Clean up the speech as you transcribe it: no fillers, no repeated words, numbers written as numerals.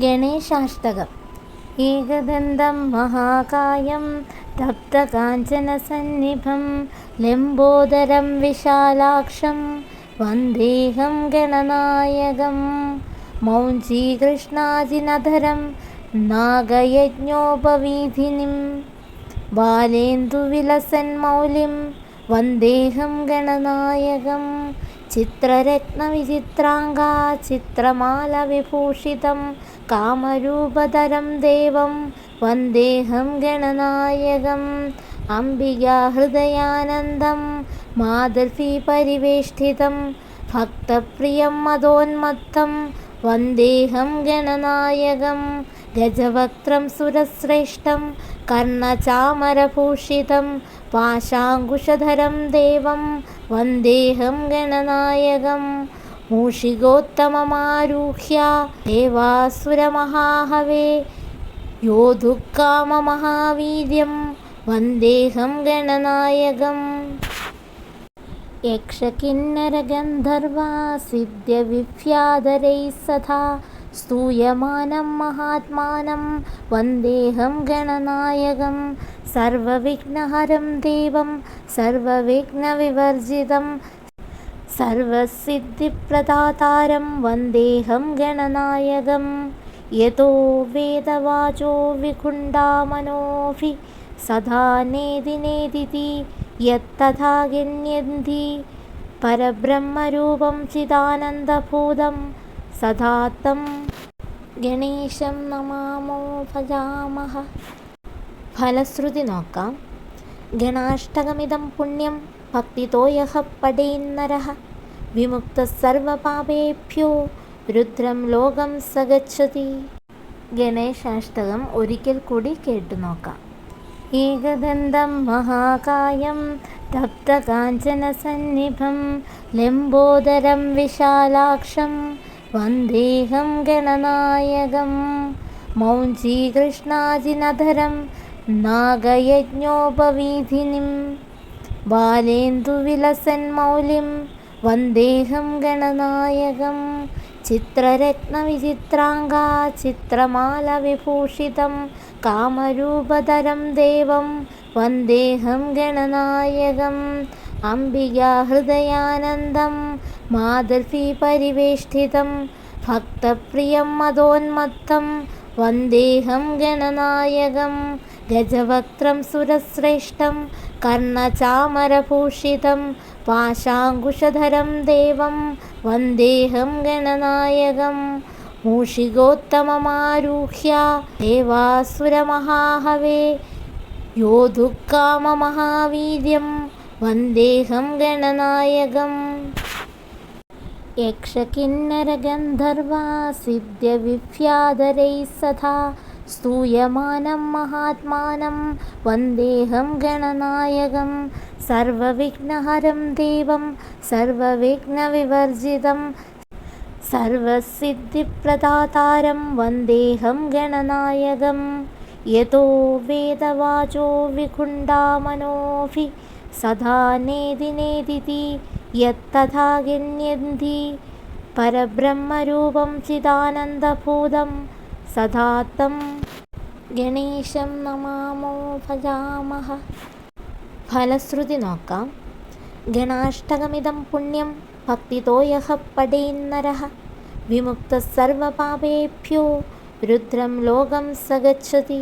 ഗണേശാഷ്ടകം. ഏകദന്തം മഹാകായം തപ്തകാഞ്ചനസന്നിഭം ലംബോദരം വിശാലാക്ഷം വന്ദേഹം ഗണനായകം. മൗഞ്ചീകൃഷ്ണാജിനധരം നാഗയജ്ഞോപവീധിനിം ബാലേന്ദുവിലസന്മൗലിം വന്ദേഹം ഗണനായകം. ചിത്രരത്നവിചിത്രാംഗാ ചിത്രമാലവിഭൂഷിതം കാമരൂപധരം ദേവം വന്ദേഹം ഗണനായകം. അംബികാഹൃദയാനന്ദം മാധവീപരിവേഷ്ടിതം ഭക്തപ്രിയം മദോന്മത്തം വന്ദേഹം ഗണനായകം. ഗജവക്ത്രം സുരശ്രേഷ്ഠം കർണചാമരഭൂഷിതം പാശാങ്കുശധരം ദേവം വന്ദേഹം ഗണനായകം. മൂഷികോത്തമമാരൂഹ്യ ദേവാസുരമഹാഹവേ യോധുക്കാമമഹാവീര്യം വന്ദേഹം ഗണനായകം. യക്ഷകിന്നരഗന്ധർവാ സിദ്ധ്യവിഭ്യാധരൈः സദാ സ്തൂയമാനം മഹാത്മാനം വന്ദേഹം ഗണനായകം. സർവവിഘ്നഹരം ദേവം സർവവിഘ്നവിവർജിതം സർവസിദ്ധിപ്രദാതാരം വന്ദേഹം ഗണനായകം. യതോ വേദവാചോ വികുണ്ഠാമനോഭി സദാ നേതി നേദിതി യത്തഥാ ഗണ്യന്തി പരബ്രഹ്മരൂപം ചിദാനന്ദഭൂതം സദാ തം ഗണേശം നമാമോ ഭജാമഹ. ഫലശ്രുതി നോക്കാം. ഗണാഷ്ടകമിദം പുണ്യം ഭക്തിതോ യഃ പഠേന്നരഃ വിമുക്തഃ സർവപാപേഭ്യോ രുദ്രം ലോകം സ ഗച്ഛതി. ഗണേശാഷ്ടകം ഒരിക്കൽ കൂടി കേട്ടു നോക്കാം. ഏകദന്തം മഹാകായം തപ്തകാഞ്ചനസന്നിഭം ലംബോദരം വിശാലാക്ഷം വന്ദേഹം ഗണനായകം. മൗഞ്ചീകൃഷ്ണാജിനധരം നാഗയജ്ഞോപവീധിനിം ബാലേന്ദുവിലസന്മൗലിം വന്ദേഹം ഗണനായകം. ചിത്രരത്നവിചിത്രാംഗാ ചിത്രമാലവിഭൂഷിതം കാമരൂപധരം ദേവം വന്ദേഹം ഗണനായകം. അംബികാഹൃദയാനന്ദം മാധവീപരിവേഷ്ടിതം ഭക്തപ്രിയം മദോന്മത്തം വന്ദേഹം ഗണനായകം. ഗജവക്ത്രം സുരശ്രേഷ്ഠം കർണചാമരഭൂഷിതം പാശാങ്കുശധരം ദേവം വന്ദേഹം ഗണനായകം. മൂഷികോത്തമമാരൂഹ്യ ദേവാസുരമഹാഹവേ യോധുക്കാമമഹാവീര്യം വന്ദേഹം ഗണനായകം. യക്ഷകിന്നരഗന്ധർവാ സിദ്ധ്യവിഭ്യാധരൈः സദാ സ്തൂയമാനം മഹാത്മാനം വന്ദേഹം ഗണനായകം. സർവവിഘ്നഹരം ദേവം സർവവിഘ്നവിവർജിതം സർവസിദ്ധിപ്രദാതാരം വന്ദേഹം ഗണനായകം. യതോ വേദവാചോ വികുണ്ഠാമനോഭി സദാ നേതി നേദിതി യത്തഥാ ഗണ്യന്തി പരബ്രഹ്മരൂപം ചിദാനന്ദഭൂതം സദാ തം ഗണേശം നമാമോ ഭജാമഹ. ഫലശ്രുതി നോക്കാം. ഗണാഷ്ടകമിദം പുണ്യം ഭക്തിതോ യഃ പഠേന്നരഃ വിമുക്തഃ സർവപാപേഭ്യോ രുദ്രം ലോകം സ ഗച്ഛതി.